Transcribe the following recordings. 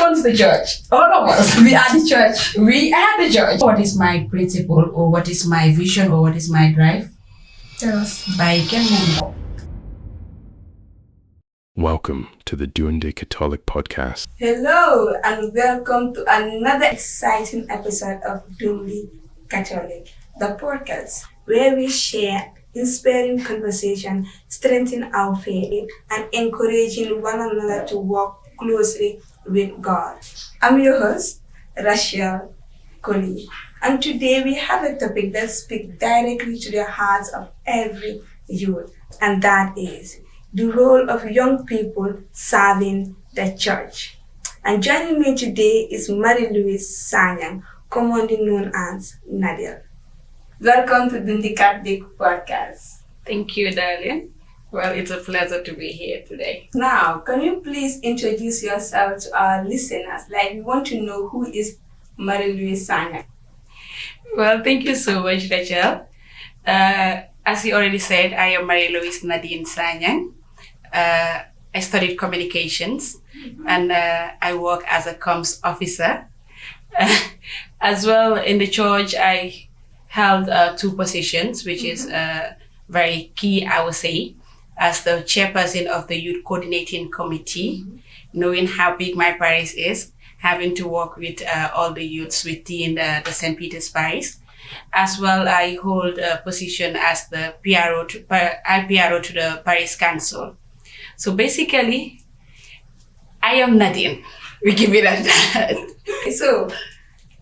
owns the church? All of us. We are the church. We are the church. What is my principle, or what is my vision, or what is my drive? Tell us. By Ken Mungo. Welcome to the Dundi Katolik Podcast. Hello and welcome to another exciting episode of Dundi Katolik, the podcast where we share inspiring conversation, strengthen our faith, and encouraging one another to walk closely with God. I'm your host, Rachel Koli, and today we have a topic that speaks directly to the hearts of every youth, and that is the role of young people serving the church. And joining me today is Marie-Louise Sanyang, commonly known as Nadia. Welcome to Dundi Katolik Podcast. Thank you, darling. Well, it's a pleasure to be here today. Now, can you please introduce yourself to our listeners? Like, we want to know who is Marie-Louise Sanyang. Well, thank you so much, Rachel. As you already said, I am Marie-Louise Nadine Sanyang. I studied communications and I work as a comms officer. As well, in the church, I held two positions, which is very key, I would say, as the chairperson of the youth coordinating committee, knowing how big my parish is, having to work with all the youths within the St. Peter's Parish. As well, I hold a position as the PRO to the Parish Council. So basically, I am Nadine. We give it at that. So,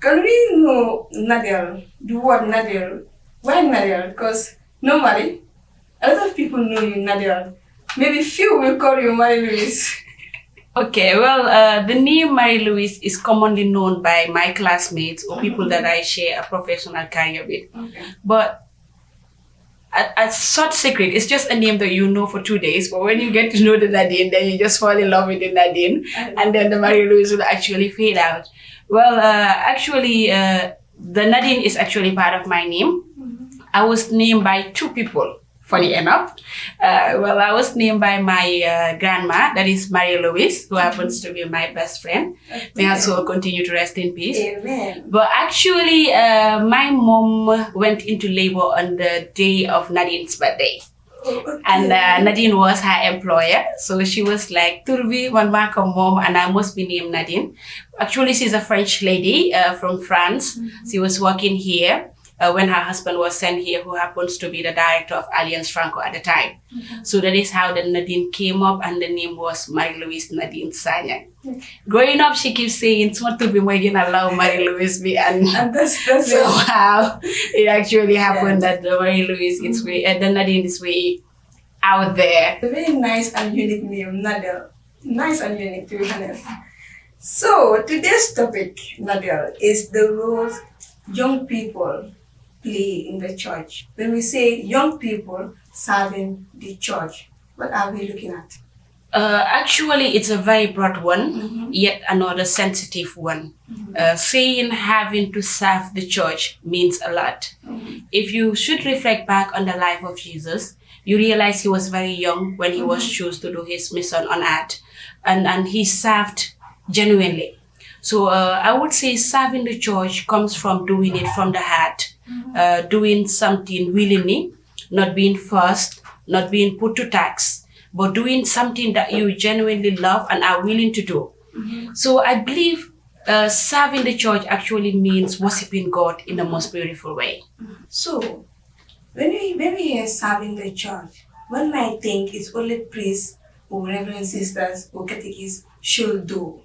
can we know Nadia, the word Nadia? Why Nadia? Because normally, a lot of people know you Nadia. Maybe few will call you Marie-Louise. Okay, well, the name Marie-Louise is commonly known by my classmates or people that I share a professional career with. Okay. But a short secret, it's just a name that you know for 2 days, but when you get to know the Nadine, then you just fall in love with the Nadine, and then the Marie-Louise will actually fade out. Well, the Nadine is actually part of my name. I was named by two people, funny enough. I was named by my grandma, that is Marie-Louise, who happens to be my best friend. Okay. May her soul continue to rest in peace. Amen. But actually, my mom went into labor on the day of Nadine's birthday. Okay. And Nadine was her employer. So she was like, Turbi, one mark of mom, and I must be named Nadine. Actually, she's a French lady from France. She was working here when her husband was sent here, who happens to be the director of Alliance Franco at the time. So that is how the Nadine came up, and the name was Marie-Louise Nadine Sanyang. Growing up, she keeps saying, it's not to be more than allow Marie-Louise be. And that's so how it actually happened that the Marie-Louise is way, the Nadine is way out there. A very nice and unique name, Nadia. Nice and unique, to be honest. So, today's topic, Nadia, is the roles young people play in the church. When we say young people serving the church, what are we looking at? Actually, it's a very broad one, yet another sensitive one. Saying having to serve the church means a lot. If you should reflect back on the life of Jesus, you realize he was very young when he was chosen to do his mission on earth, and he served genuinely. So I would say serving the church comes from doing it from the heart, doing something willingly, not being forced, not being put to tax, but doing something that you genuinely love and are willing to do. So I believe serving the church actually means worshiping God in the most beautiful way. So, when we hear serving the church, one might think it's only priests or reverend sisters or catechists should do.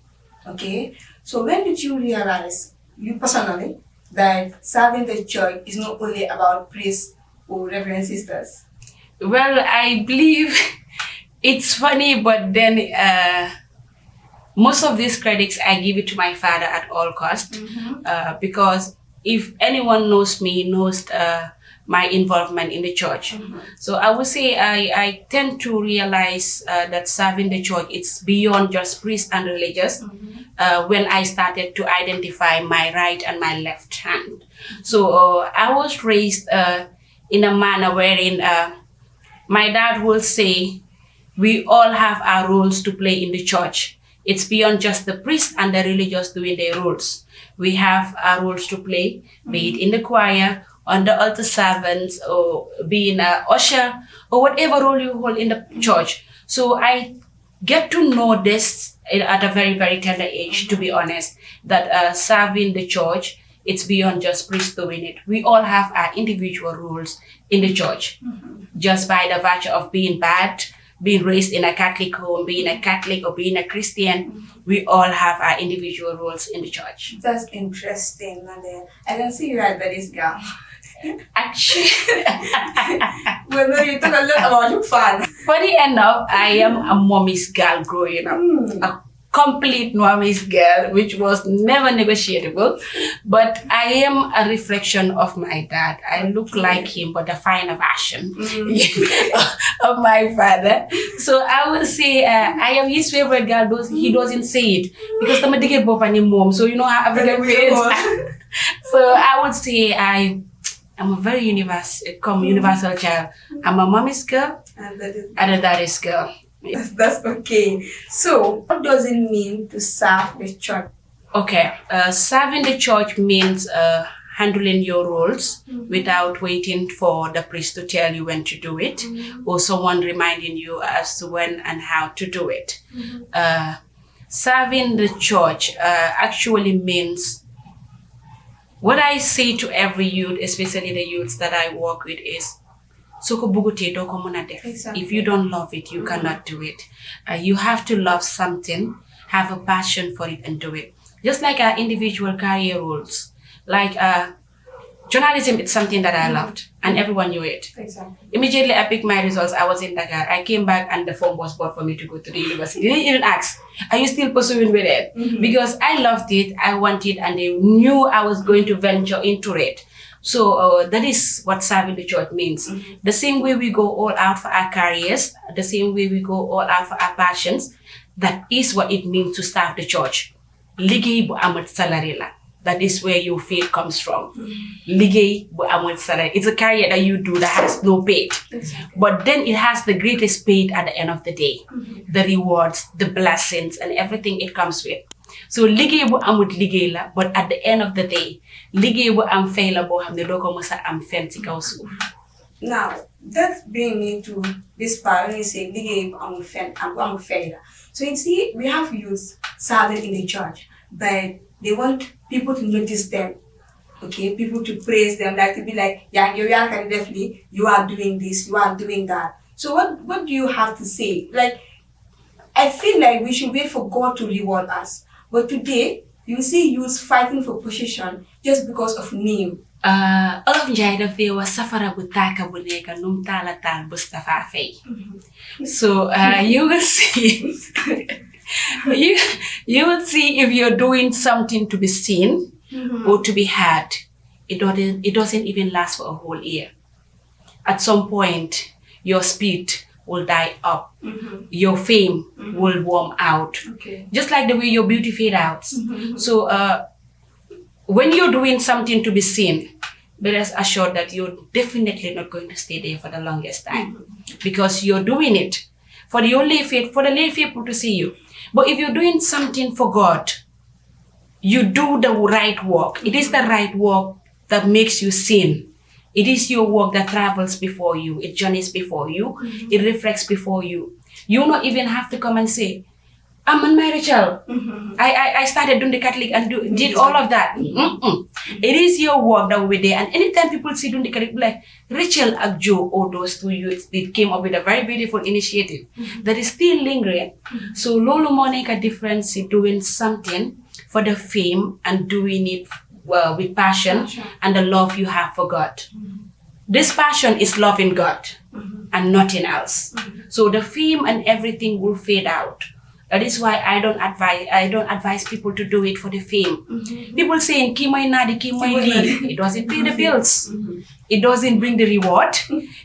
Okay? So when did you realize, you personally, that serving the church is not only about priests or reverend sisters? Well, I believe it's funny, but then most of these credits I give it to my father at all cost, because if anyone knows me, knows my involvement in the church. So I would say I tend to realize that serving the church, it's beyond just priest and religious. When I started to identify my right and my left hand. So I was raised in a manner wherein my dad will say, we all have our roles to play in the church. It's beyond just the priest and the religious doing their roles. We have our roles to play, be it in the choir, on the altar servants, or being an usher, or whatever role you hold in the church. So I get to know this at a very, very tender age, to be honest, that serving the church, it's beyond just priests doing it. We all have our individual roles in the church. Just by the virtue of being bad, being raised in a Catholic home, being a Catholic or being a Christian, we all have our individual roles in the church. That's interesting, Nadia. I can see you are this girl. Actually, Well, you talk a lot about your father. funny enough, I am a mommy's girl growing up. A complete mommy's girl, which was never negotiable. But I am a reflection of my dad. I look like him, but a finer version of my father. So I would say I am his favorite girl. He doesn't say it because I'm a digger pop and mom. So you know how African parents. So I would say I'm a very universal child. I'm a mommy's girl And that is, and a daddy's girl. that's okay. So, what does it mean to serve the church? Okay, serving the church means handling your roles without waiting for the priest to tell you when to do it or someone reminding you as to when and how to do it. Serving the church actually means what I say to every youth, especially the youths that I work with, is Exactly. if you don't love it, you cannot do it. You have to love something, have a passion for it, and do it. Just like our individual career roles. Like journalism, it's something that I loved, and everyone knew it. Exactly. Immediately I picked my results. I was in Dakar. I came back and the form was bought for me to go to the university. They didn't even ask, are you still pursuing with it? Because I loved it, I wanted, and they knew I was going to venture into it. So that is what serving the church means. The same way we go all out for our careers, the same way we go all out for our passions, that is what it means to serve the church. Liggéey bu amut salary la. That is where your faith comes from. Liggéey bu amut salary. It's a career that you do that has no pay. Exactly. But then it has the greatest pay at the end of the day. The rewards, the blessings, and everything it comes with. So liggéey bu amut liggéey la, but at the end of the day, liggéey bu am fay la bo xamne doo ko mësa am fenn ci kaw suuf. Now, that brings me to this part when you say liggéey bu amul fen am bu amul fay la. So you see, we have youth serving in the church, but they want people to notice them. Okay, people to praise them, like to be like, yeah, you are definitely, you are doing this, you are doing that. So what do you have to say? Like, I feel like we should wait for God to reward us. But today, you see youths fighting for position just because of name. Olof Njaay daf dee wax safara bu tàkka bu nekk num taala taal bés dafa fay. So you will see you will see if you're doing something to be seen or to be heard, it doesn't even last for a whole year. At some point, your speed will die up. Your fame will warm out. Okay. Just like the way your beauty fade out. So when you're doing something to be seen, be rest assured that you're definitely not going to stay there for the longest time. Because you're doing it for the lay faithful to see you. But if you're doing something for God, you do the right work. It is the right work that makes you seen. It is your work that travels before you. It journeys before you. It reflects before you. You don't even have to come and say, I'm on my Rachel. I started Dundi Katolik and did all of that. It is your work that will be there. And anytime people see Dundi Katolik, like Rachel and Joe, or those two youths, they came up with a very beautiful initiative that is still lingering. So Lolo mo make a difference in doing something for the fame and doing it with passion and the love you have for God. This passion is loving God and nothing else. So the fame and everything will fade out. That is why I don't advise people to do it for the fame. People saying ki moy nadi, ki moy li. It doesn't pay the bills. It doesn't bring the reward.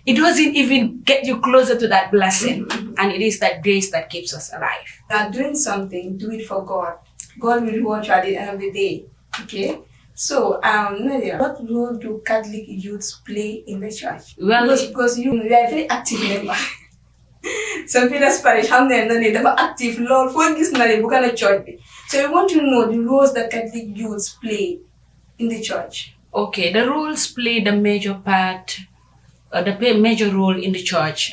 It doesn't even get you closer to that blessing. And it is that grace that keeps us alive. Now, doing something, do it for God. God will reward you at the end of the day. Okay? So, Nadia, what role do Catholic youths play in the church? Well, Because you are a very active member. St. Peter's Parish, how they are active, Lord, focus na the Bukana church. So we want to know the roles that Catholic youths play in the church. Okay, the roles play the major part, major role in the church,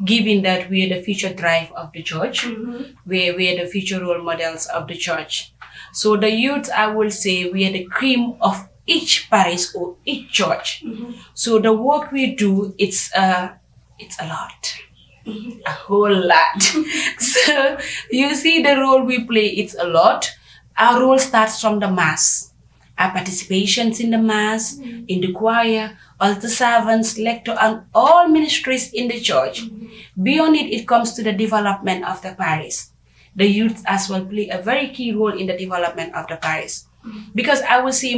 given that we are the future drive of the church, we are the future role models of the church. So the youth, I will say, we are the cream of each parish or each church. So the work we do, it's a lot. A whole lot. So you see the role we play, it's a lot. Our role starts from the mass. Our participations in the mass, in the choir, altar servants, lector, and all ministries in the church. Beyond it, it comes to the development of the parish. The youth as well play a very key role in the development of the parish. Because I will say,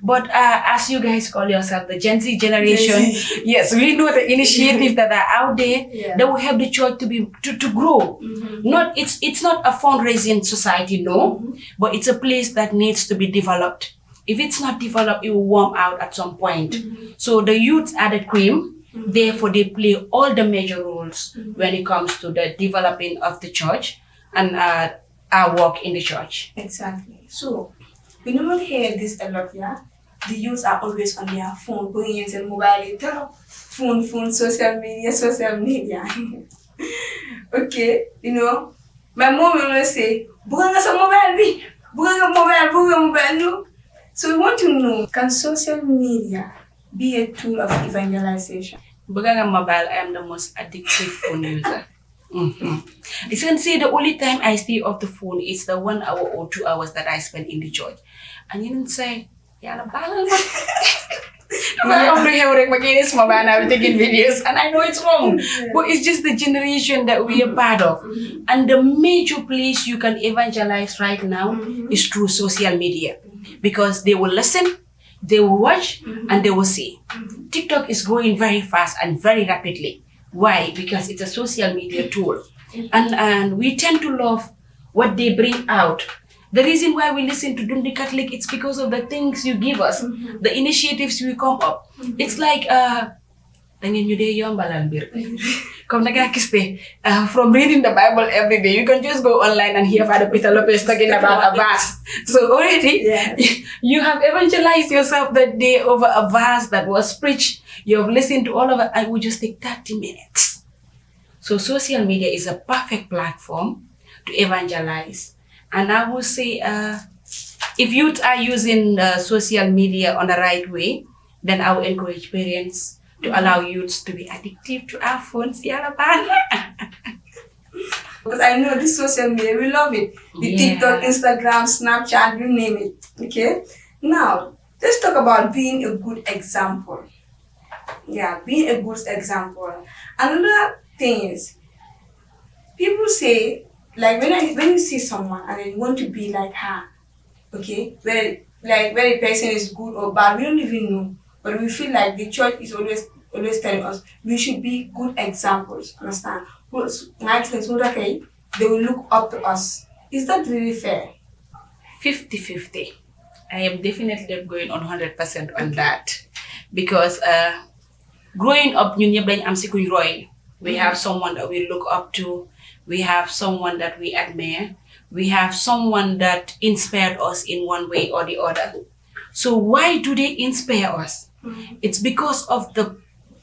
but as you guys call yourself, the Gen Z generation, yes, we know the initiatives that are out there that will help the church to grow. Not it's not a fundraising society, no, but it's a place that needs to be developed. If it's not developed, it will warm out at some point. So the youths are the cream. Therefore, they play all the major roles when it comes to the developing of the church and our work in the church. Exactly. So, we normally hear this a lot, yeah? The youths are always on their phone, going into mobile, phone, social media. Okay, you know, my mom will always say, buga sa mobile, no? So we want to know, can social media be a tool of evangelization? Buga mobile, I am the most addictive phone user. You can see the only time I stay off the phone is the 1 hour or 2 hours that I spend in the church. And you didn't say, I'm taking videos and I know it's wrong. But it's just the generation that we are part of. And the major place you can evangelize right now is through social media. Because they will listen, they will watch, and they will see. TikTok is growing very fast and very rapidly. Why? Because it's a social media tool. And we tend to love what they bring out. The reason why we listen to Dundi Katolik, it's because of the things you give us, the initiatives we come up. It's like, from reading the Bible every day, you can just go online and hear Father Peter Lopez talking about a verse. So already, you have evangelized yourself that day over a verse that was preached. You have listened to all of it. I would just take 30 minutes. So social media is a perfect platform to evangelize. And I would say, if youth are using social media on the right way, then I will encourage parents to allow youths to be addictive to our phones. Because I know this social media, we love it. The TikTok, Instagram, Snapchat, you name it. Okay? Now, let's talk about being a good example. Yeah, being a good example. Another thing is, people say, like when you see someone and then you want to be like her, okay, whether the person is good or bad, we don't even know. But we feel like the church is always telling us we should be good examples. Understand? They will look up to us. Is that really fair? 50-50. I am definitely not going on 100% on that. Because growing up, we have someone that we look up to. We have someone that we admire. We have someone that inspired us in one way or the other. So why do they inspire us? It's because of the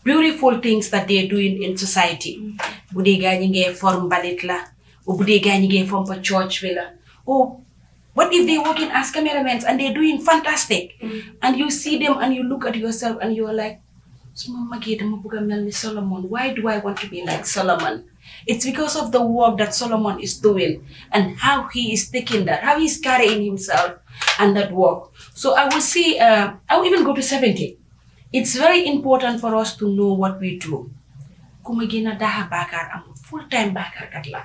beautiful things that they're doing in society. Bude ganyige form balitla, or bude ganyige form for church villa. Oh, what if they working as cameramen and they're doing fantastic? And you see them and you look at yourself and you're like, Solomon, why do I want to be like Solomon? It's because of the work that Solomon is doing and how he is taking that, how he's carrying himself and that work. So I will say, I will even go to 70. It's very important for us to know what we do. I'm a full-time bakar katla.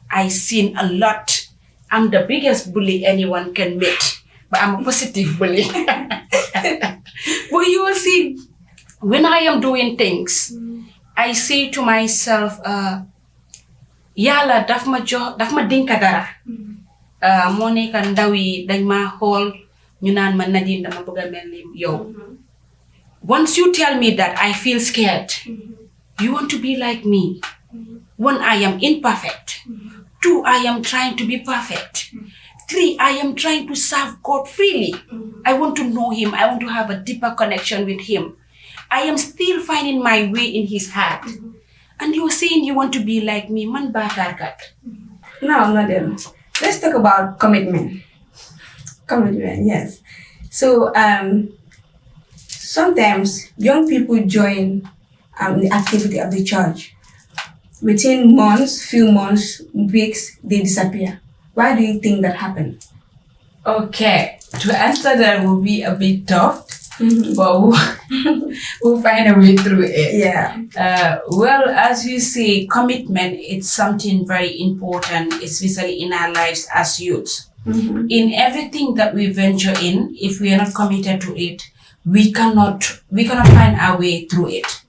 I've seen a lot. I'm the biggest bully anyone can meet, but I'm a positive bully. But you will see, when I am doing things, I say to myself, Yala daf ma dinka dara. Monika ndawi dañ ma hol ñu naan ma Nadine dama bëgg mel ni yow. Once you tell me that, I feel scared. you want to be like me. 1, I am imperfect. 2, I am trying to be perfect. 3, I am trying to serve God freely. I want to know Him. I want to have a deeper connection with Him. I am still finding my way in His heart. And you're saying you want to be like me. Man bakarkat. No, not them. Let's talk about commitment. Commitment, yes. So, sometimes young people join the activity of the church. Within months, few months, weeks, they disappear. Why do you think that happened? Okay, to answer that will be a bit tough, but we'll find a way through it. Yeah. Well, as you say, commitment is something very important, especially in our lives as youth. In everything that we venture in, if we are not committed to it, we cannot find our way through it,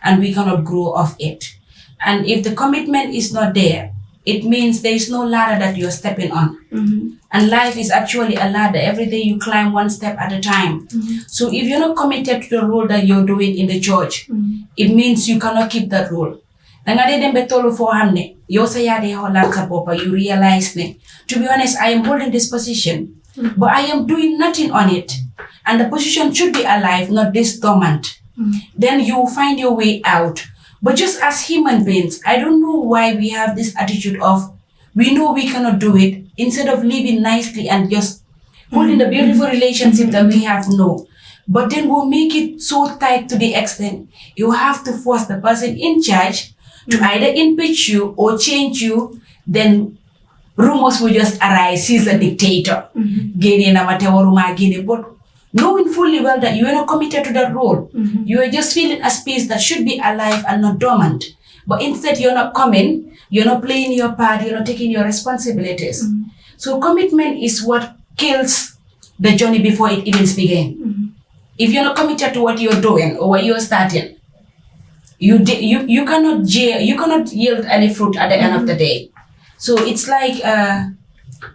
and we cannot grow off it. And if the commitment is not there, it means there is no ladder that you're stepping on. And life is actually a ladder. Every day you climb one step at a time. So if you're not committed to the role that you're doing in the church, it means you cannot keep that role. You realize, to be honest, I am holding this position, but I am doing nothing on it. And the position should be alive, not this dormant. Then you will find your way out. But just as human beings, I don't know why we have this attitude of, we know we cannot do it, instead of living nicely and just holding the beautiful relationship that we have, no. But then we'll make it so tight to the extent you have to force the person in charge to either impeach you or change you. Then rumors will just arise, he's a dictator. But knowing fully well that you are not committed to that role, you are just feeling a space that should be alive and not dormant. But instead, you're not coming, you're not playing your part, you're not taking your responsibilities. So commitment is what kills the journey before it even begins. If you're not committed to what you're doing or what you're starting, you cannot yield any fruit at the end of the day. So it's like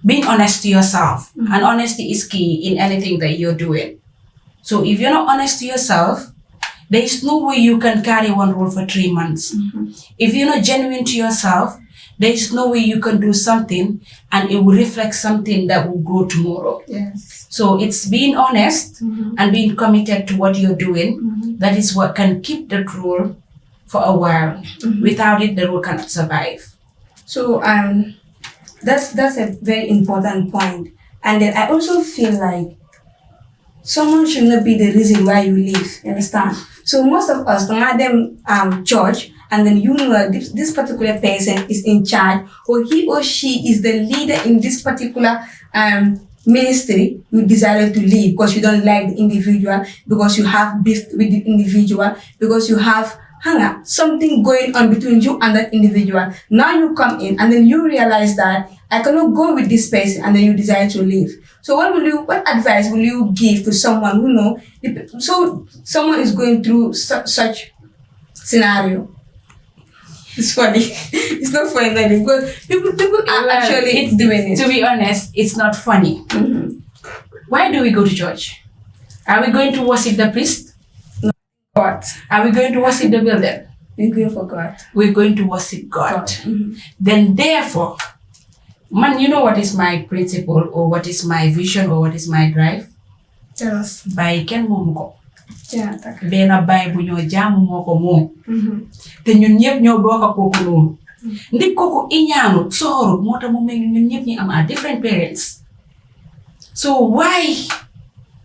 being honest to yourself, and honesty is key in anything that you're doing. So if you're not honest to yourself, there is no way you can carry one role for 3 months. If you're not genuine to yourself, there is no way you can do something and it will reflect something that will grow tomorrow. Yes. So it's being honest and being committed to what you're doing. That is what can keep that role for a while. Without it, the role cannot survive. So that's a very important point. And then I also feel like someone should not be the reason why you live. You understand? So most of us come at them church, and then you know this particular person is in charge, or he or she is the leader in this particular ministry. You decided to leave because you don't like the individual, because you have beef with the individual, because you have something going on between you and that individual. Now you come in and then you realize that I cannot go with this person, and then you decide to leave. So what advice will you give to someone who so someone is going through such scenario? It's funny. It's not funny because people are actually doing it. To be honest, it's not funny. Why do we go to church? Are we going to worship the priest? No. God. Are we going to worship the builder? We're going for God. We're going to worship God. Then therefore, man, you know what is my principle, or what is my vision, or what is my drive? Tell us. By Ken Momuko. Bena bay bu ñoo jaamu moko moom te ñun ñëpp ñoo bokk kooku noonu ndik kooku iñaanu soxoru moo tax mu mel ñun ñëpp ñi am different parents. So why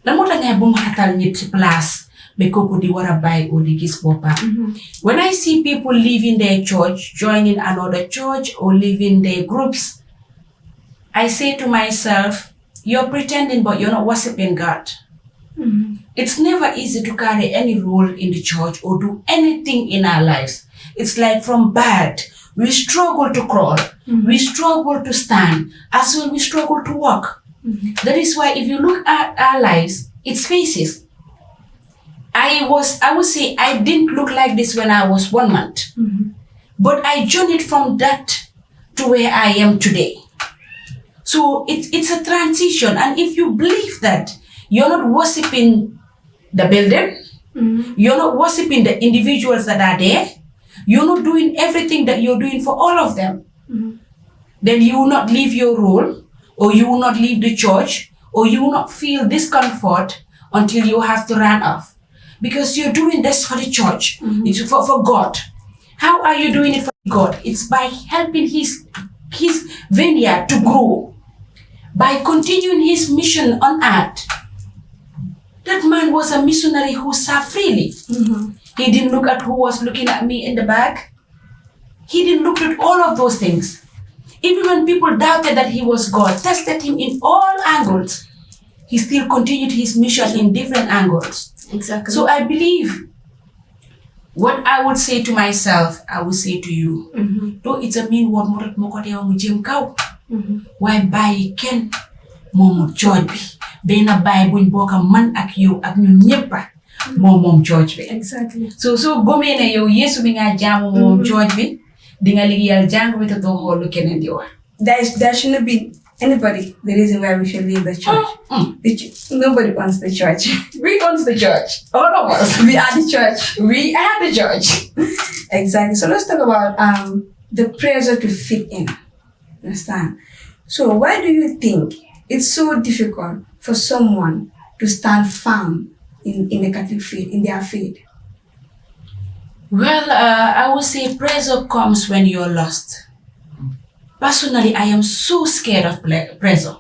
lan moo tax ngay bu mu xatal ñëpp ci place ba kooku di war a bàyyi or di gis boppam. When I see people leaving their church, joining another church, or leaving their groups, I say to myself, you're pretending but you're not worshiping God. It's never easy to carry any role in the church or do anything in our lives. It's like from birth, we struggle to crawl, we struggle to stand, as well we struggle to walk. That is why if you look at our lives, it's phases. I would say I didn't look like this when I was 1 month, but I journeyed from that to where I am today. So it's a transition, and if you believe that, you're not worshiping the building, you're not worshiping the individuals that are there, you're not doing everything that you're doing for all of them, then you will not leave your role, or you will not leave the church, or you will not feel discomfort until you have to run off. Because you're doing this for the church, it's for God. How are you doing it for God? It's by helping his vineyard to grow, by continuing his mission on earth. That man was a missionary who served freely. He didn't look at who was looking at me in the back. He didn't look at all of those things. Even when people doubted that he was God, tested him in all angles, he still continued his mission in different angles. Exactly. So I believe what I would say to myself, I would say to you. Though it's a mean word, why buy ken momum church bi bena buy buñ boka man ak yow ak ñun ñepp momum church bi. Exactly. So gomé ne yow yesu mi nga jamu momum church bi di nga ligéyal jang bi te do xolu keneen di wax. There shouldn't be anybody the reason why we should leave the church. Nobody wants the church. We want the church. All of us. We are the church. We are the church. Exactly. So let's talk about the pressure to fit in. Understand? So why do you think it's so difficult for someone to stand firm in the Catholic faith, in their faith? Well, I would say pressure comes when you're lost. Personally, I am so scared of pressure.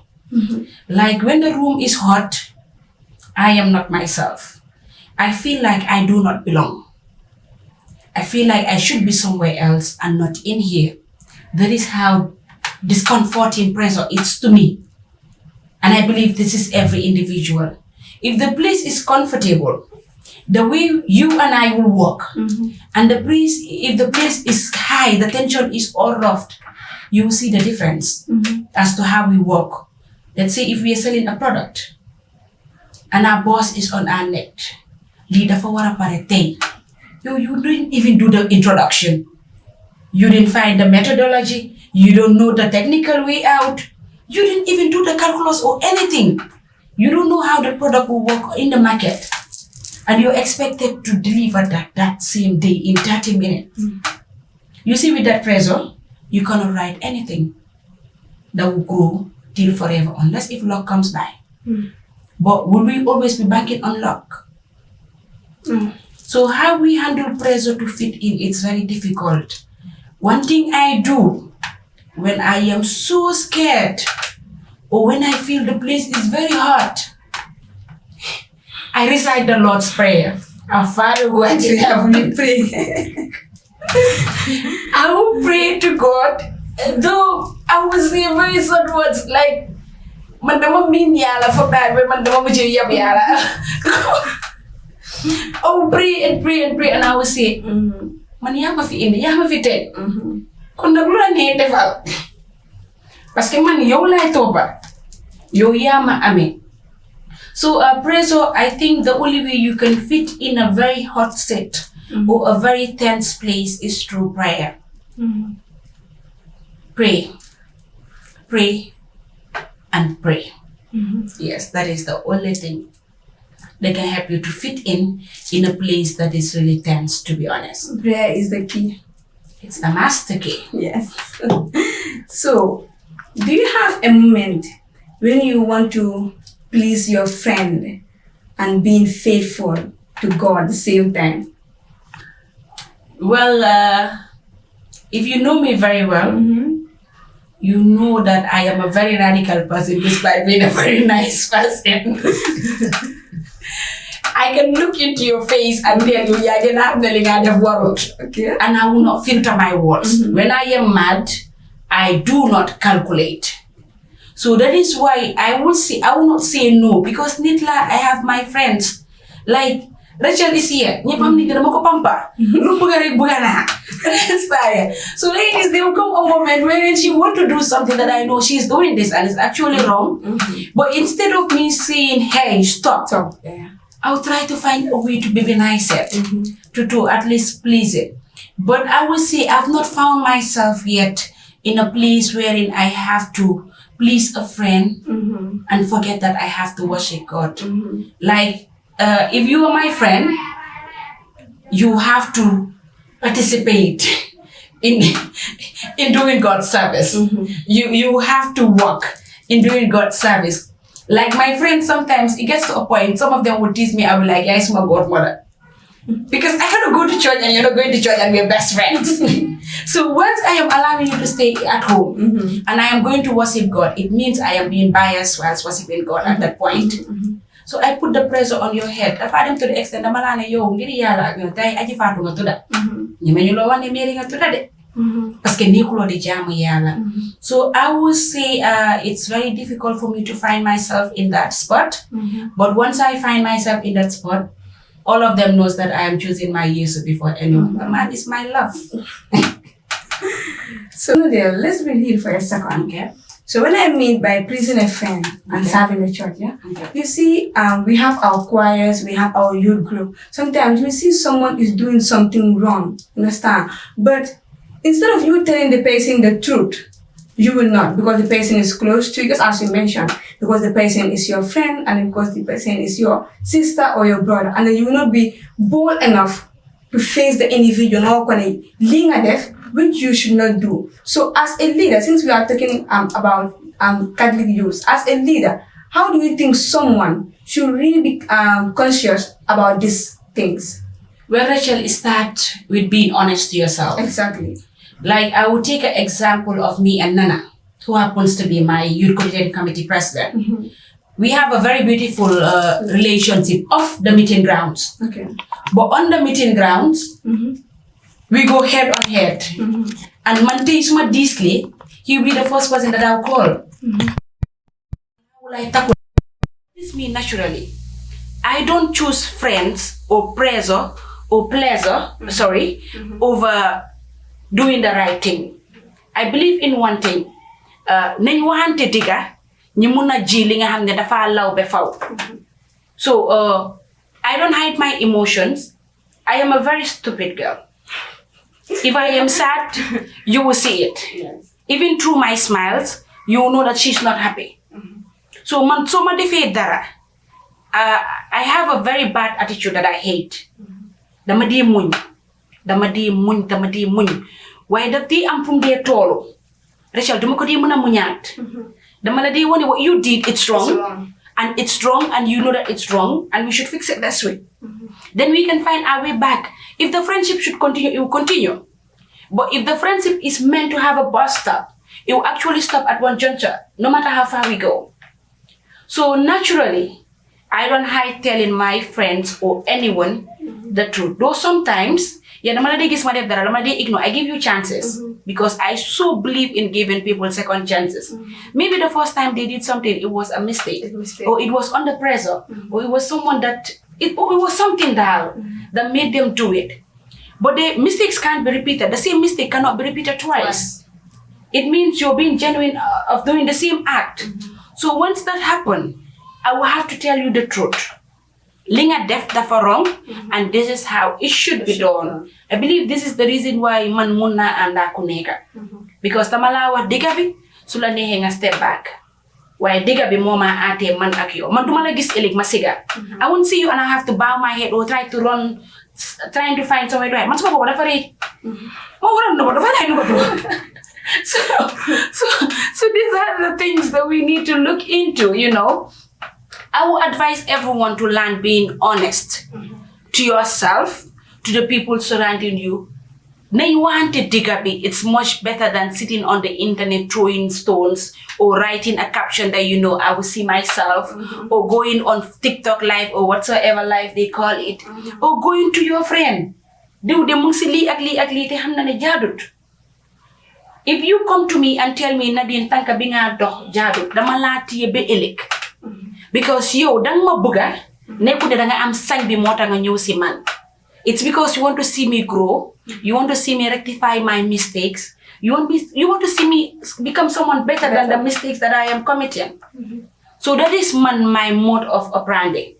Like when the room is hot, I am not myself. I feel like I do not belong. I feel like I should be somewhere else and not in here. That is how discomforting pressure is to me. And I believe this is every individual. If the place is comfortable, the way you and I will walk, and if the place is high, the tension is all rough, you will see the difference as to how we walk. Let's say if we are selling a product and our boss is on our neck, leader for what you didn't even do the introduction. You didn't find the methodology. You don't know the technical way out. You didn't even do the calculus or anything. You don't know how the product will work in the market. And you're expected to deliver that same day in 30 minutes. You see, with that pressure, you cannot write anything that will grow till forever unless if luck comes by. But will we always be banking on luck? So how we handle pressure to fit in, it's very difficult. One thing I do when I am so scared or when I feel the place is very hot, I recite the Lord's Prayer. Our Father who art in heaven, we pray. I will pray to God, though I will say very sad words like, man dama mean yala for that, but man dama mujhe yab yala. I will pray and pray and pray, and I will say, man yama fi indi, yama fi ted. Kon nag lu la nee defal. Parce que man yow lay topa. Yow yama ame. So pressure, I think the only way you can fit in a very hot set or a very tense place is through prayer. Pray, and pray. Yes, that is the only thing that can help you to fit in a place that is really tense, to be honest. Prayer is the key. It's the master key. Yes. So, do you have a moment when you want to please your friend and being faithful to God at the same time? Well, if you know me very well, you know that I am a very radical person despite being a very nice person. I can look into your face and tell you, yeah, I have the world. Okay. And I will not filter my words. When I am mad, I do not calculate. So that is why I will not say no, because Nitla, I have my friends. Like Rachel is here. So ladies, there will come a moment wherein she want to do something that I know she's doing this and it's actually wrong. But instead of me saying, hey, stop. Yeah. I'll try to find a way to be nicer, to at least please it. But I will say I've not found myself yet in a place wherein I have to please a friend and forget that I have to worship God. Like, if you are my friend, you have to participate in doing God's service. You have to work in doing God's service. Like my friends, sometimes it gets to a point, some of them would tease me, I will like, yes, my godmother. Because I cannot go to church and you're not going to church and we're best friends. So once I am allowing you to stay at home and I am going to worship God, it means I am being biased whilst worshiping God at that point. So I put the pressure on your head. If I am to the extent, I'm like, yo, ngiri yala, you know, tai aji fatu nga tuda. Nyamenyulo wane meri nga tuda de. Paske nikulo di jamu yala. So I would say it's very difficult for me to find myself in that spot. But once I find myself in that spot, all of them knows that I am choosing my Jesus before anyone. The man is my love. So Nadia, let's be real for a second. Okay. So when I mean by pleasing a friend and serving the church, you see, we have our choirs, we have our youth group. Sometimes we see someone is doing something wrong, understand? But instead of you telling the person the truth, you will not, because the person is close to you, just as you mentioned, because the person is your friend and because the person is your sister or your brother, and then you will not be bold enough to face the individual, which you should not do. So as a leader, since we are talking about Catholic youth, as a leader, how do you think someone should really be conscious about these things? Well, Rachel, start with being honest to yourself. Exactly. Like, I would take an example of me and Nana, who happens to be my youth coordinating committee president. We have a very beautiful relationship off the meeting grounds. Okay. But on the meeting grounds, we go head on head. And Mantejuma Diskley, he'll be the first person that I'll call. This is me naturally. I don't choose friends or pleasure over doing the right thing. I believe in one thing. Nañ waxante diga ñi mëna ji li nga xamne dafa law be faw. So I don't hide my emotions. I am a very stupid girl. If I am sad, you will see it. Yes. Even through my smiles, you will know that she's not happy. So man so ma defé dara. I have a very bad attitude that I hate. Dama di muñ. Why daf di am fum de tolu. Rachel, dama ko di mëna muñat. Dama la di wone what you did, it's wrong. And it's wrong and you know that it's wrong and we should fix it this way. Then we can find our way back. If the friendship should continue, it will continue. But if the friendship is meant to have a bus stop, it will actually stop at one juncture, no matter how far we go. So naturally, I don't hide telling my friends or anyone the truth. Though sometimes, I give you chances because I so believe in giving people second chances. Maybe the first time they did something, it was a mistake. Or it was under pressure, or it was someone that, it was something that made them do it. But the mistakes can't be repeated. The same mistake cannot be repeated twice. It means you're being genuine of doing the same act. So once that happens, I will have to tell you the truth. Linga def dafa wrong, and this is how it should be done. I believe this is the reason why man munna anda kuneka. Because tamalawa diga bi, sula nehe nga step back. Why diga bi moma ate man akyo. Man dumala gis elik masiga. I won't see you and I have to bow my head or try to run, trying to find somewhere to hide. Man suka ko dafa rin. So these are the things that we need to look into, you know. I would advise everyone to learn being honest to yourself, to the people surrounding you. It's much better than sitting on the internet throwing stones or writing a caption that you know I will see myself, or going on TikTok live or whatsoever live they call it, or going to your friend. If you come to me and tell me Nadine tanka binga doh jadut, damalati be elik. Because yo dang ma buga neku de danga am sañ bi mota nga ñew ci man. It's because you want to see me grow, you want to see me rectify my mistakes, you want to see me become someone better than the mistakes that I am committing. So that is my mode of operandi.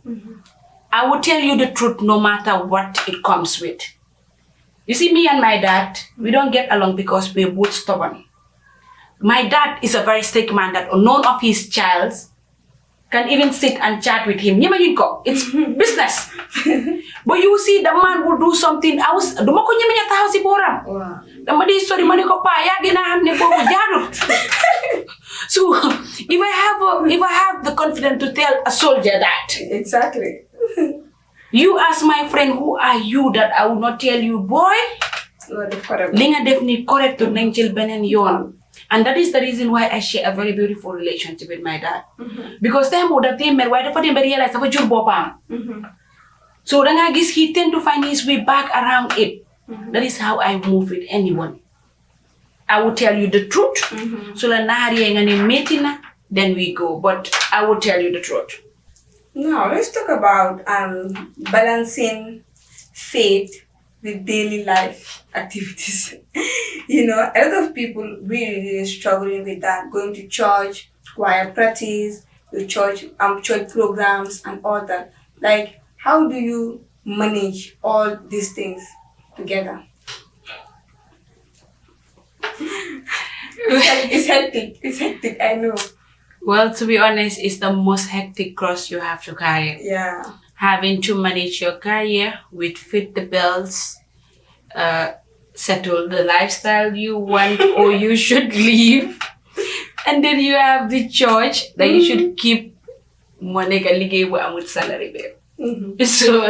I will tell you the truth no matter what it comes with. You see, me and my dad, we don't get along because we're both stubborn. My dad is a very strict man that none of his childs can even sit and chat with him. It's business. But you see, the man will do something else. So if I have the confidence to tell a soldier that. Exactly. You ask my friend, who are you, that I will not tell you, boy. Linga definitely correct to Nangel Benen Yon. And that is the reason why I share a very beautiful relationship with my dad. Because them would have been why the father realized about your bopam. So then I guess he tend to find his way back around it. That is how I move with anyone. I will tell you the truth. So then we go. But I will tell you the truth. Now let's talk about balancing faith with daily life activities. A lot of people really struggling with that, going to church, choir practice, church programs and all that. Like, how do you manage all these things together? It's hectic, I know. Well, to be honest, it's the most hectic cross you have to carry. Yeah. Having to manage your career with fit the bills, settle the lifestyle you want or you should live. And then you have the church that you should keep money with salary. So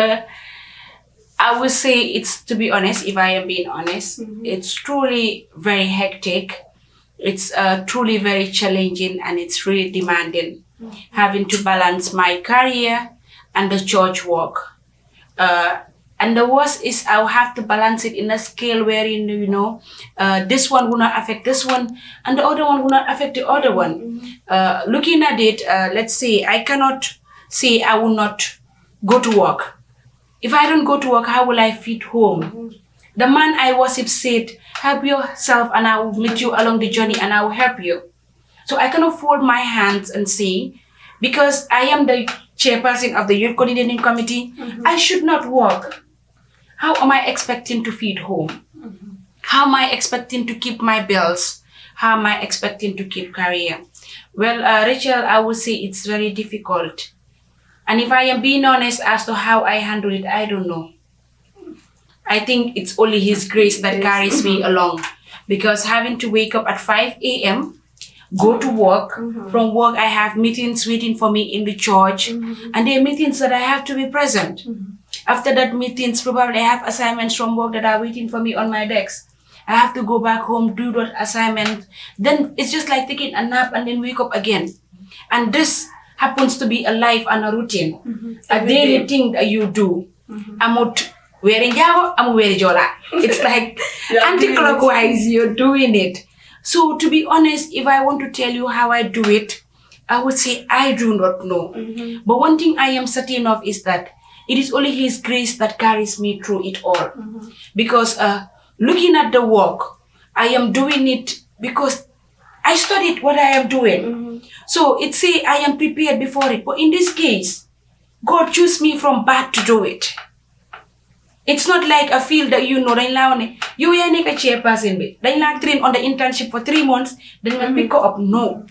I would say it's, to be honest, if I am being honest, it's truly very hectic. It's truly very challenging and it's really demanding. Having to balance my career and the church work. And the worst is I'll have to balance it in a scale wherein, this one will not affect this one and the other one will not affect the other one. Looking at it, let's say I cannot say I will not go to work. If I don't go to work, how will I feed home? The man I worship said, help yourself and I will meet you along the journey and I will help you. So I cannot fold my hands and say, because I am the chairperson of the Youth Coordinating Committee, I should not work. How am I expecting to feed home? How am I expecting to keep my bills? How am I expecting to keep career? Well, Rachel, I would say it's very difficult. And if I am being honest as to how I handle it, I don't know. I think it's only His grace that carries me along. Because having to wake up at 5 a.m., go to work. From work, I have meetings waiting for me in the church. And there are meetings that I have to be present. After that meetings, probably I have assignments from work that are waiting for me on my desk. I have to go back home, do that assignment. Then it's just like taking a nap and then wake up again. And this happens to be a life and a routine. A daily thing that you do. I'm not wearing Java, I'm wearing Jola. It's like anti-clockwise, you're doing it. So to be honest, if I want to tell you how I do it, I would say I do not know. But one thing I am certain of is that it is only His grace that carries me through it all. Because looking at the work, I am doing it because I studied what I am doing. So it's say I am prepared before it. But in this case, God chose me from birth to do it. It's not like a field that you are a chairperson. Then train on the internship for 3 months, then you pick up. No.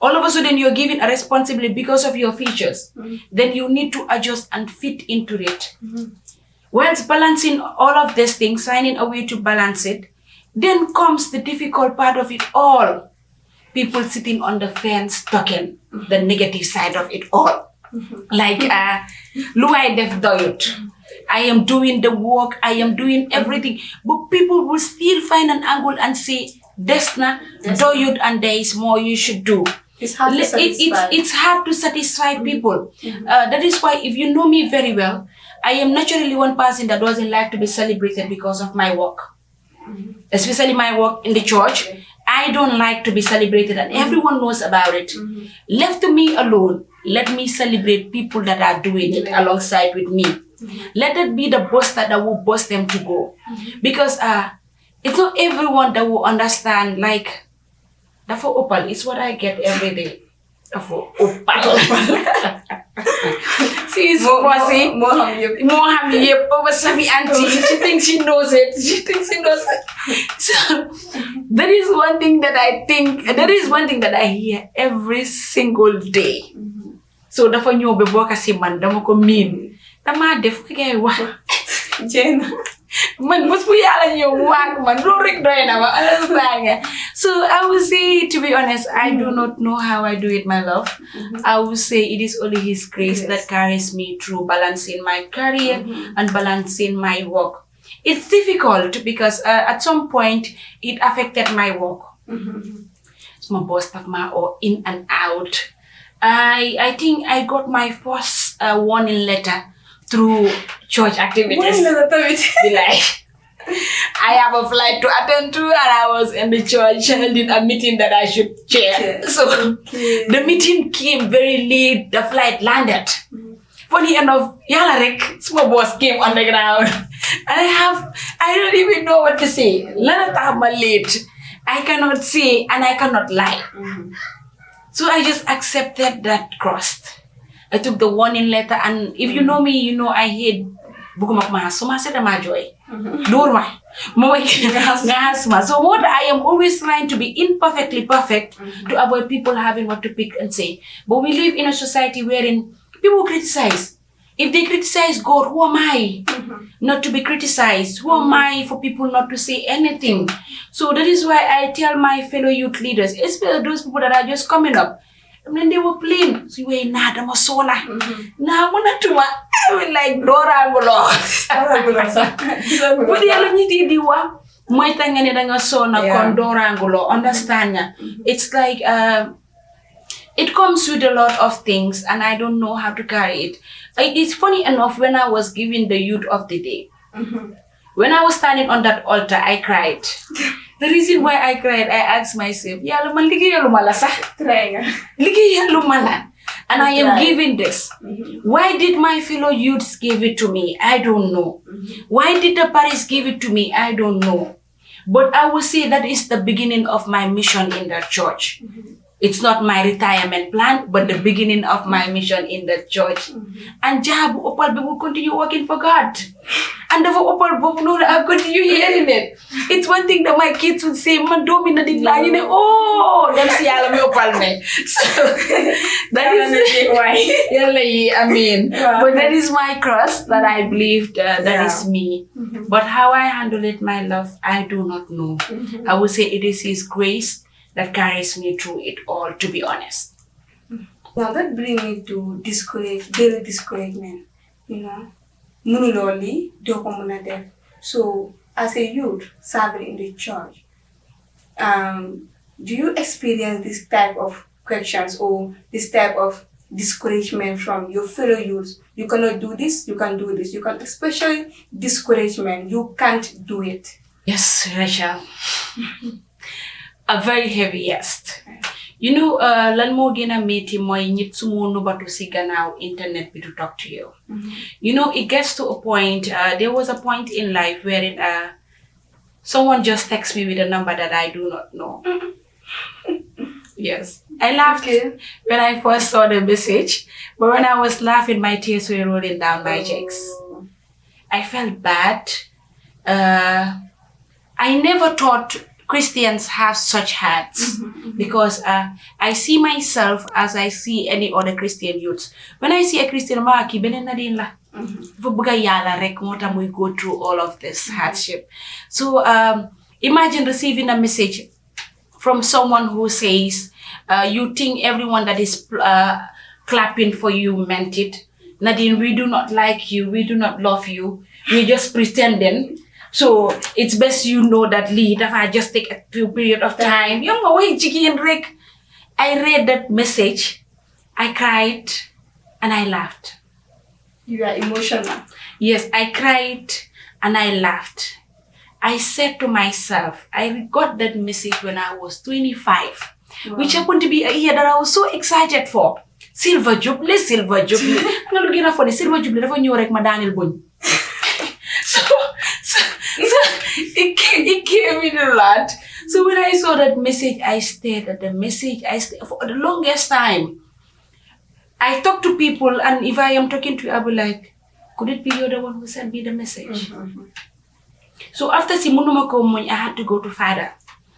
All of a sudden you're given a responsibility because of your features. Then you need to adjust and fit into it. Whilst balancing all of these things, finding a way to balance it, then comes the difficult part of it all. People sitting on the fence talking the negative side of it all. Like, Luai Def Doyut. I am doing the work, I am doing everything. But people will still find an angle and say, Desna, Doyut, and there is more you should do. It's hard to satisfy. It's hard to satisfy people. That is why if you know me very well, I am naturally one person that doesn't like to be celebrated because of my work. Especially my work in the church. I don't like to be celebrated and everyone knows about it. Left to me alone, let me celebrate people that are doing it alongside with me. Let it be the boss that will boss them to go. Because it's not everyone that will understand, like, for opal, it's what I get every day. For opal. She's bossy. More over Sami auntie. She thinks she knows it. So there is one thing that I hear every single day. So dafa ñëw ba bokk si man dama ko miin dama def ko ngay wax Jane. man bés bu yàlla ñëw waag man loolu rek doy na ma understand nga. So I would say, to be honest, I do not know how I do it, my love. I would say it is only His grace that carries me through balancing my career and balancing my work. It's difficult because at some point it affected my work. My boss took my in and out. I think I got my first warning letter through church activities. Be like, I have a flight to attend to, and I was in the church holding a meeting that I should chair. So the meeting came very late. The flight landed. Funny enough, yalla rek, small boss came on the ground, and I don't even know what to say. Let us have my late. I cannot say and I cannot lie. So I just accepted that crust. I took the warning letter, and if you know me, you know I hate bukumakma. So I said, "Ma joy, dorma, So what I am always trying to be imperfectly perfect to avoid people having what to pick and say. But we live in a society wherein people criticize. If they criticize God, who am I not to be criticized? Who am I for people not to say anything? So that is why I tell my fellow youth leaders, especially those people that are just coming up. I mean, they were playing. So you were nah, I'm a sola. Nah, I'm not too much. I will like Dora Gulo. But the other thing you want, my thing and a son of Dora Gulo. Understand ya? It's like it comes with a lot of things, and I don't know how to carry it. It's funny enough, when I was given the youth of the day, when I was standing on that altar, I cried. The reason why I cried, I asked myself, and I am given this. Why did my fellow youths give it to me? I don't know. Why did the Paris give it to me? I don't know. But I will say that is the beginning of my mission in that church. It's not my retirement plan, but the beginning of my mission in the church. And Jabu Opal will continue working for God. And the Opal Bono, I'll continue hearing it. It's one thing that my kids would say, Man, domina did line. Oh, let's see Alami Opal me. So that is why. I mean, but that is my cross that I believed that is me. But how I handle it, my love, I do not know. I would say it is His grace that carries me through it all, to be honest. Now that brings me to daily discouragement, you know. Munuloli, dokomunade. So as a youth serving in the church, do you experience this type of questions or this type of discouragement from your fellow youths? You cannot do this, you can do this. You can, especially discouragement, you can't do it. Yes, Rachel. A very heavy yes. You know, lan mo gëna metti moy nit su mo nubatu si gannaaw internet bi to talk to you. You know, it gets to a point, there was a point in life wherein someone just texts me with a number that I do not know. Yes. I laughed when I first saw the message, but when I was laughing, my tears were rolling down my cheeks. I felt bad. I never thought Christians have such hearts because I see myself as I see any other Christian youths. When I see a Christian, we go through all of this hardship. So imagine receiving a message from someone who says, you think everyone that is clapping for you meant it. Nadine, we do not like you, we do not love you, we're just pretending. So it's best you know that lead if I just take a few period of time. I read that message, I cried, and I laughed. You are emotional. Yes, I cried and I laughed. I said to myself, I got that message when I was 25, which happened to be a year that I was so excited for. Silver Jubilee. Silver Jubilee. So it came in a lot. So when I saw that message, I stared at the message. I stayed for the longest time. I talk to people, and if I am talking to you, I'll be like, could it be you're the one who sent me the message? So after Simunuma I had to go to Father.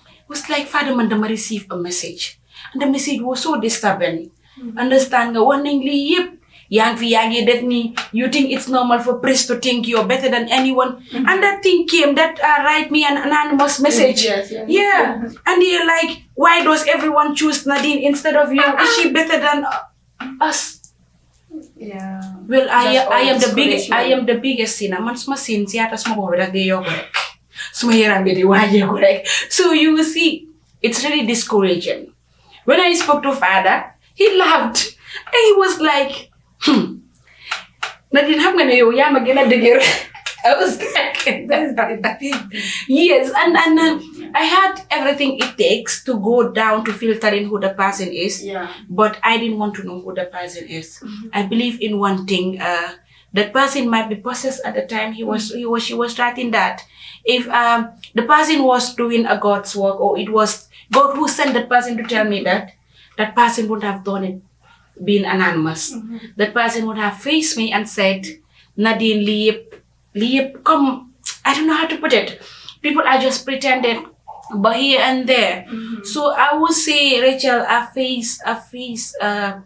It was like, Father Mandama received a message. And the message was so disturbing. understand nga wax nañ lii yëpp yaa ngi def nii you think it's normal for priests to think you're better than anyone and that thing came that write me an anonymous message and you're like why does everyone choose Nadine instead of you is she better than us well I am the biggest sinner man suma sin si ata suma bobu rek di yokku rek suma yaram bi di wajeeku rek so you will see it's really discouraging when I spoke to Father he laughed and he was like Nadine xam nga ne yow yaa ma gën a dëgër I was like yes and I had everything it takes to go down to filtering who the person is but I didn't want to know who the person is I believe in one thing that person might be possessed at the time she was writing that if the person was doing a God's work or it was God who sent that person to tell me that person would have done it being anonymous. That person would have faced me and said, Nadine, leap, come. I don't know how to put it. People are just pretending, but here and there. So I would say, Rachel, I face a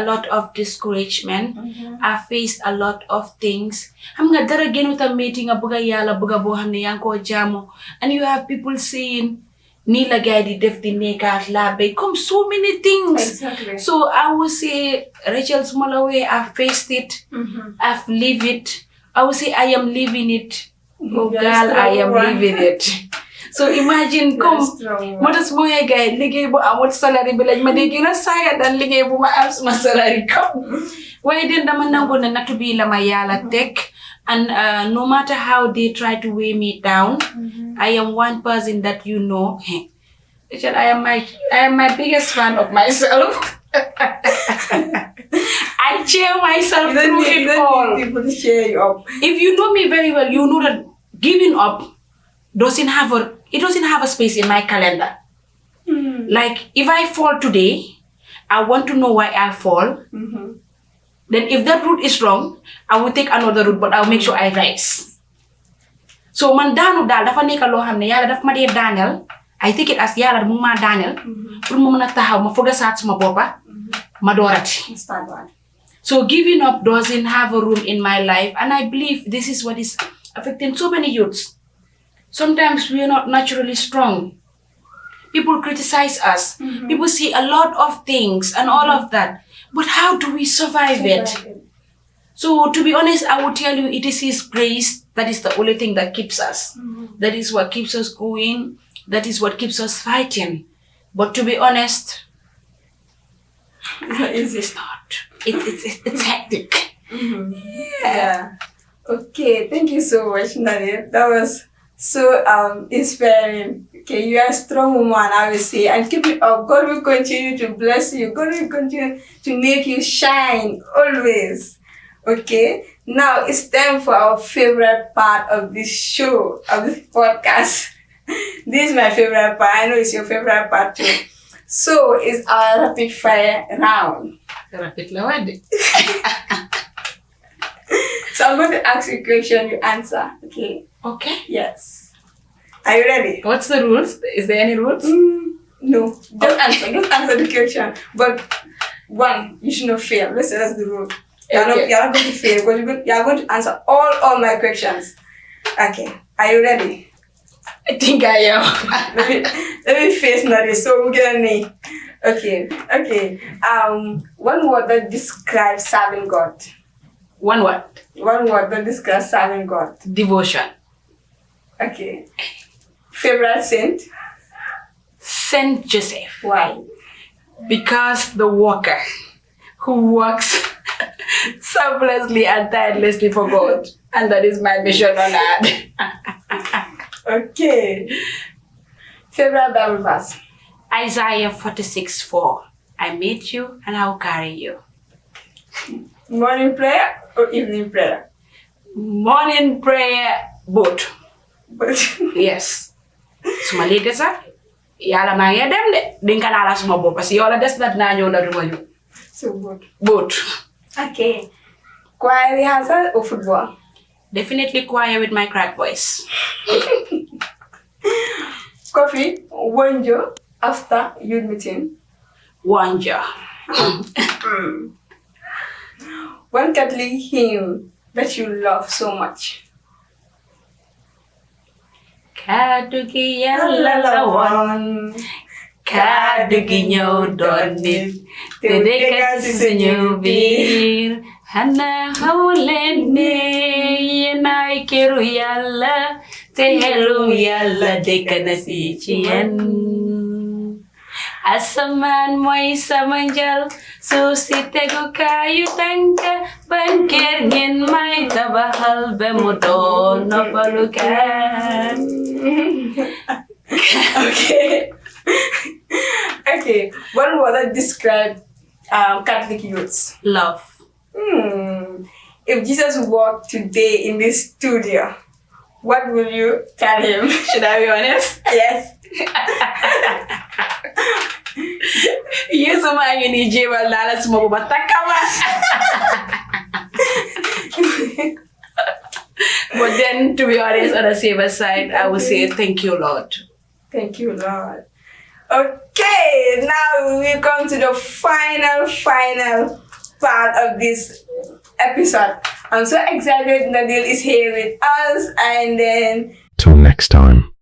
lot of discouragement. I faced a lot of things. I'm gonna dara again with a meeting a buga yala buga bohane yanko jamo, and you have people saying, Nila Gadi def di neka labe, come so many things. Exactly. So I would say, Rachel Smallaway, I've faced it, I've lived it. I would say I am living it. Oh girl, I am living it. So imagine, come, matas mo ya guy, ligay bo amot salary bilaj madigi na saya dan ligay bo maams ma salary come. Why din naman nango na natubila mayala tech. And no matter how they try to weigh me down, I am one person that you know. Rachel, I am my biggest fan of myself. I cheer myself through it all. People to cheer you up. If you know me very well, you know that giving up doesn't have a space in my calendar. Like if I fall today, I want to know why I fall. Then if that route is wrong, I will take another route, but I'll make sure I rise. So man daanu daal dafa nekk loo xam ne yàlla daf ma dee daaneel. I take it as yàlla mu ma daaneel. Pour ma mën a taxaw ma foog a saat suma boppa ma doorati. So giving up doesn't have a room in my life, and I believe this is what is affecting so many youths. Sometimes we are not naturally strong. People criticize us. People see a lot of things and all of that. But how do we survive it? So to be honest, I would tell you it is His grace that is the only thing that keeps us. That is what keeps us going. That is what keeps us fighting. But to be honest, it's not. It's hectic. Yeah. Okay, thank you so much, Nadine. That was so inspiring. Okay, you are a strong woman, I will say, and keep it up. God will continue to bless you. God will continue to make you shine always. Okay, now it's time for our favorite part of this show, of this podcast. This is my favorite part. I know it's your favorite part too. So it's our rapid fire round. Rapid load. So I'm going to ask you a question, you answer. Okay? Okay. Yes. Are you ready? What's the rules? Is there any rules? No. Just answer the question. But one, you should not fail. Let's say that's the rule. You're not going to fail because you're going to answer all my questions. Okay. Are you ready? I think I am. let me face Nadine. So we're gonna need. Okay. One word that describes serving God. One word. One word that describes serving God. Devotion. Okay. Favorite saint? Saint Joseph. Why? Because the worker who works selflessly and tirelessly for God. And that is my mission on earth. Okay. Favorite Bible verse? Isaiah 46:4. I meet you and I will carry you. Morning prayer or evening prayer? Morning prayer, both. Yes. Suma lii des ak yàlla maa ngi dem de dinka naa la suma bopp parce que yow la des na dinaa ñëw na duma ñëw. So good. Both. Okay. Choir rehearsal or football? Definitely choir with my crack voice. Coffee, wonjo after youth meeting? Wonjo. One Catholic hymn that you love so much. Kadugi yalla lawan, kadugi ñëw doon nit, te dëkk ci suñu biir. Hana xawleen ne yéenaay këru Yàlla, te xelum Yàlla dëkk na fi ci yéen. Asamaan mooy sama njal, suuf si tegukaayu tànk, ban kër ngeen may tabaxal ba mu doon noppalukaay. Okay. One word that describe Catholic youths. Love. If Jesus walked today in this studio, what will you tell him? Should I be honest? Yes. Yesu maa ngi nii jéemal naa la suma booba takkama. But then, to be honest, on the safer side, I would say thank you, Lord. Thank you, Lord. Okay, now we come to the final part of this episode. I'm so excited Nadil is here with us, and then Till next time.